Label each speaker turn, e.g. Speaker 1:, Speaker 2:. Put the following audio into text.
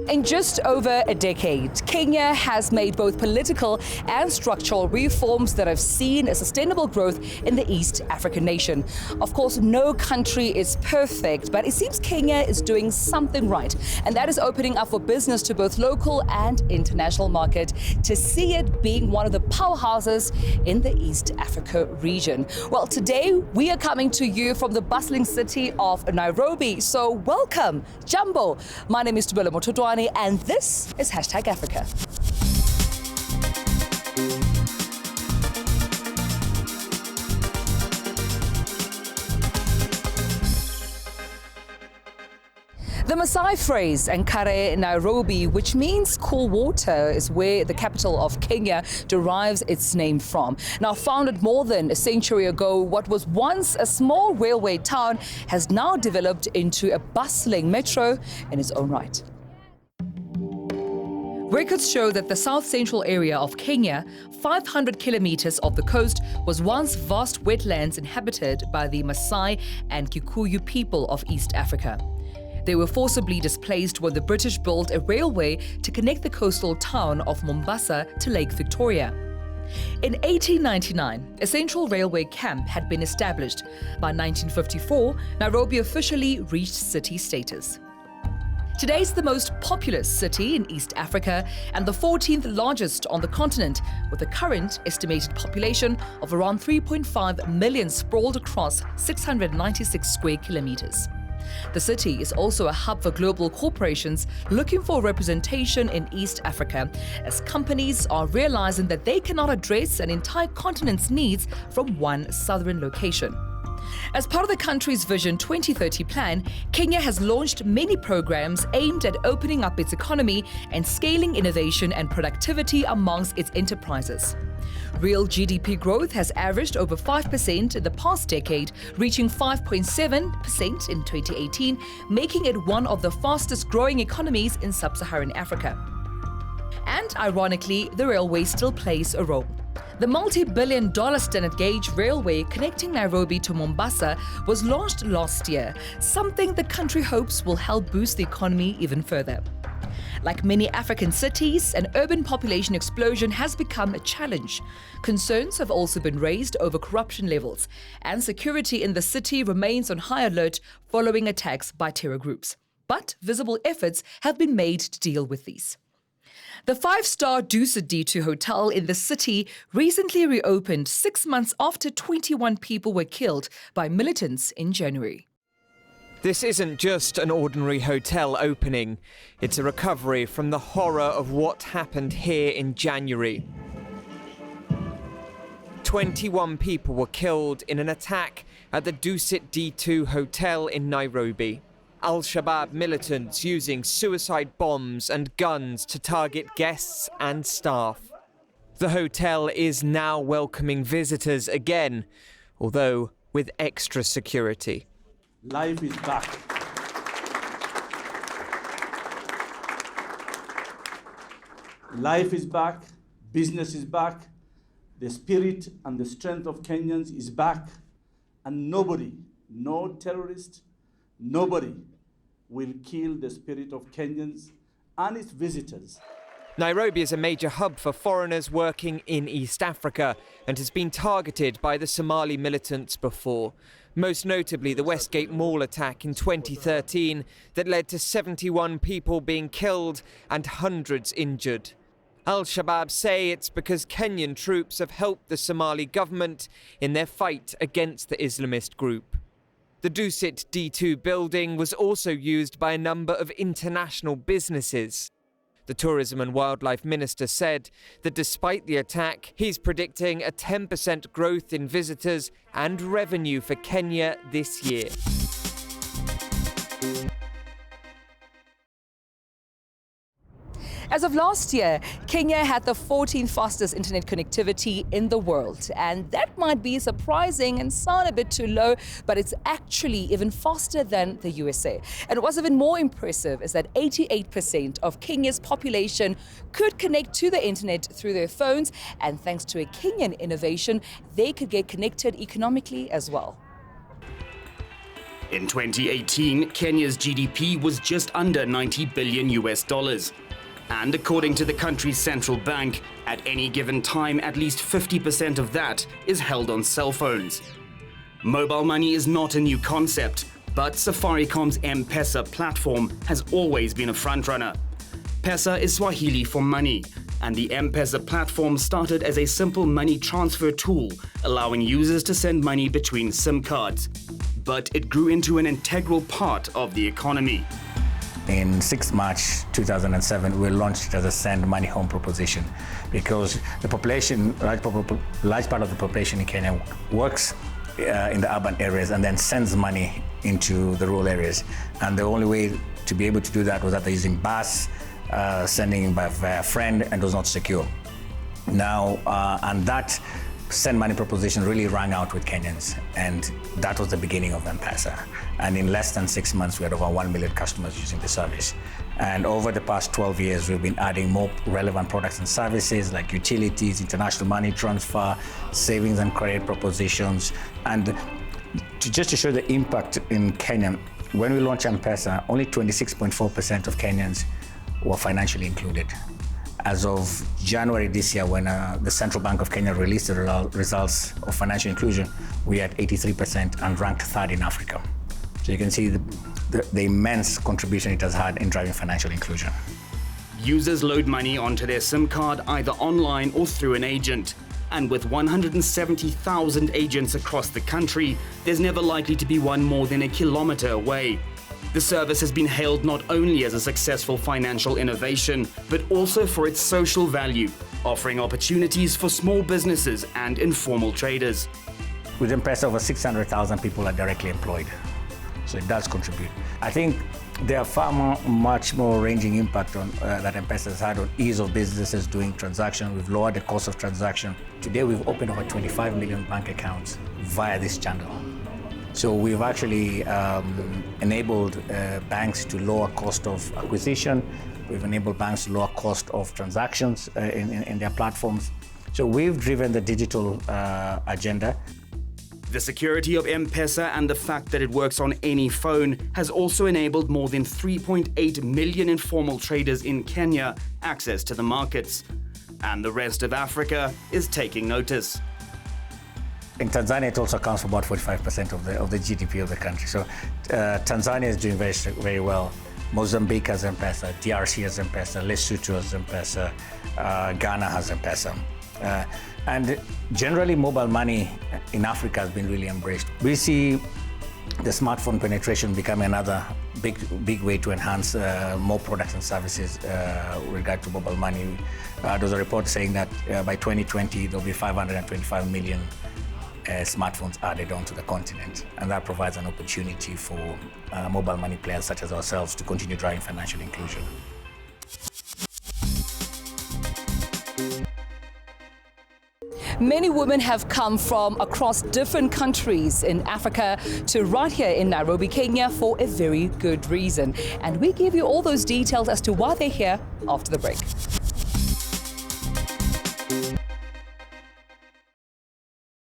Speaker 1: In just over a decade, Kenya has made both political and structural reforms that have seen a sustainable growth in the East African nation. Of course, no country is perfect, but it seems Kenya is doing something right, and that is opening up for business to both local and international market to see it being one of the powerhouses in the East Africa region. Well, today we are coming to you from the bustling city of Nairobi. So welcome, Jumbo. My name is Tubelo Mototwani, and this is #Africa. The Maasai phrase, Nkare Nairobi, which means cool water, is where the capital of Kenya derives its name from. Now, founded more than a century ago, what was once a small railway town has now developed into a bustling metro in its own right. Records show that the south-central area of Kenya, 500 kilometers of the coast, was once vast wetlands inhabited by the Maasai and Kikuyu people of East Africa. They were forcibly displaced when the British built a railway to connect the coastal town of Mombasa to Lake Victoria. In 1899, a central railway camp had been established. By 1954, Nairobi officially reached city status. Today is the most populous city in East Africa and the 14th largest on the continent, with a current estimated population of around 3.5 million sprawled across 696 square kilometers. The city is also a hub for global corporations looking for representation in East Africa, as companies are realizing that they cannot address an entire continent's needs from one southern location. As part of the country's Vision 2030 plan, Kenya has launched many programs aimed at opening up its economy and scaling innovation and productivity amongst its enterprises. Real GDP growth has averaged over 5% in the past decade, reaching 5.7% in 2018, making it one of the fastest growing economies in sub-Saharan Africa. And ironically, the railway still plays a role. The multi-billion-dollar standard gauge railway connecting Nairobi to Mombasa was launched last year, something the country hopes will help boost the economy even further. Like many African cities, an urban population explosion has become a challenge. Concerns have also been raised over corruption levels, and security in the city remains on high alert following attacks by terror groups. But visible efforts have been made to deal with these. The five-star Dusit DS hotel in the city recently reopened 6 months after 21 people were killed by militants in January.
Speaker 2: This isn't just an ordinary hotel opening. It's a recovery from the horror of what happened here in January. 21 people were killed in an attack at the Dusit DS hotel in Nairobi. Al-Shabaab militants using suicide bombs and guns to target guests and staff. The hotel is now welcoming visitors again, although with extra security.
Speaker 3: Life is back. Life is back, business is back, the spirit and the strength of Kenyans is back, and nobody, no terrorist, nobody will kill the spirit of Kenyans and its visitors.
Speaker 2: Nairobi is a major hub for foreigners working in East Africa and has been targeted by the Somali militants before. Most notably the Westgate Mall attack in 2013 that led to 71 people being killed and hundreds injured. Al-Shabaab say it's because Kenyan troops have helped the Somali government in their fight against the Islamist group. The Dusit DS building was also used by a number of international businesses. The Tourism and Wildlife Minister said that despite the attack, he's predicting a 10% growth in visitors and revenue for Kenya this year.
Speaker 1: As of last year, Kenya had the 14th fastest internet connectivity in the world. And that might be surprising and sound a bit too low, but it's actually even faster than the USA. And what's even more impressive is that 88% of Kenya's population could connect to the internet through their phones. And thanks to a Kenyan innovation, they could get connected economically as well.
Speaker 4: In 2018, Kenya's GDP was just under $90 billion. And according to the country's central bank, at any given time, at least 50% of that is held on cell phones. Mobile money is not a new concept, but Safaricom's M-Pesa platform has always been a frontrunner. Pesa is Swahili for money, and the M-Pesa platform started as a simple money transfer tool, allowing users to send money between SIM cards. But it grew into an integral part of the economy.
Speaker 5: In 6 March 2007, we launched it as a send money home proposition because the population, large part of the population in Kenya works in the urban areas and then sends money into the rural areas. And the only way to be able to do that was either using bus, sending by a friend, and was not secure. Now, and that send money proposition really rang out with Kenyans, and that was the beginning of M-Pesa. And in less than 6 months, we had over 1 million customers using the service. And over the past 12 years, we've been adding more relevant products and services like utilities, international money transfer, savings and credit propositions. And just to show the impact in Kenya, when we launched M-Pesa, only 26.4% of Kenyans were financially included. As of January this year, when the Central Bank of Kenya released the results of financial inclusion, we had 83% and ranked third in Africa. So you can see the immense contribution it has had in driving financial inclusion.
Speaker 4: Users load money onto their SIM card either online or through an agent. And with 170,000 agents across the country, there's never likely to be one more than a kilometer away. The service has been hailed not only as a successful financial innovation, but also for its social value, offering opportunities for small businesses and informal traders.
Speaker 5: With M-Pesa, over 600,000 people are directly employed, so it does contribute. I think there are much more ranging impact on that M-Pesa has had on ease of businesses doing transactions. We've lowered the cost of transaction. Today, we've opened over 25 million bank accounts via this channel. So we've actually enabled banks to lower cost of acquisition. We've enabled banks to lower cost of transactions in their platforms. So we've driven the digital agenda.
Speaker 4: The security of M-Pesa and the fact that it works on any phone has also enabled more than 3.8 million informal traders in Kenya access to the markets. And the rest of Africa is taking notice.
Speaker 5: In Tanzania, it also accounts for about 45% of the GDP of the country. So Tanzania is doing very well. Mozambique has M-Pesa, DRC has M-Pesa, Lesotho has M-Pesa, Ghana has M-Pesa. And generally, mobile money in Africa has been really embraced. We see the smartphone penetration becoming another big way to enhance more products and services with regard to mobile money. There's a report saying that by 2020, there'll be 525 million smartphones added onto the continent, and that provides an opportunity for mobile money players such as ourselves to continue driving financial inclusion.
Speaker 1: Many women have come from across different countries in Africa to right here in Nairobi, Kenya for a very good reason. And we give you all those details as to why they're here after the break.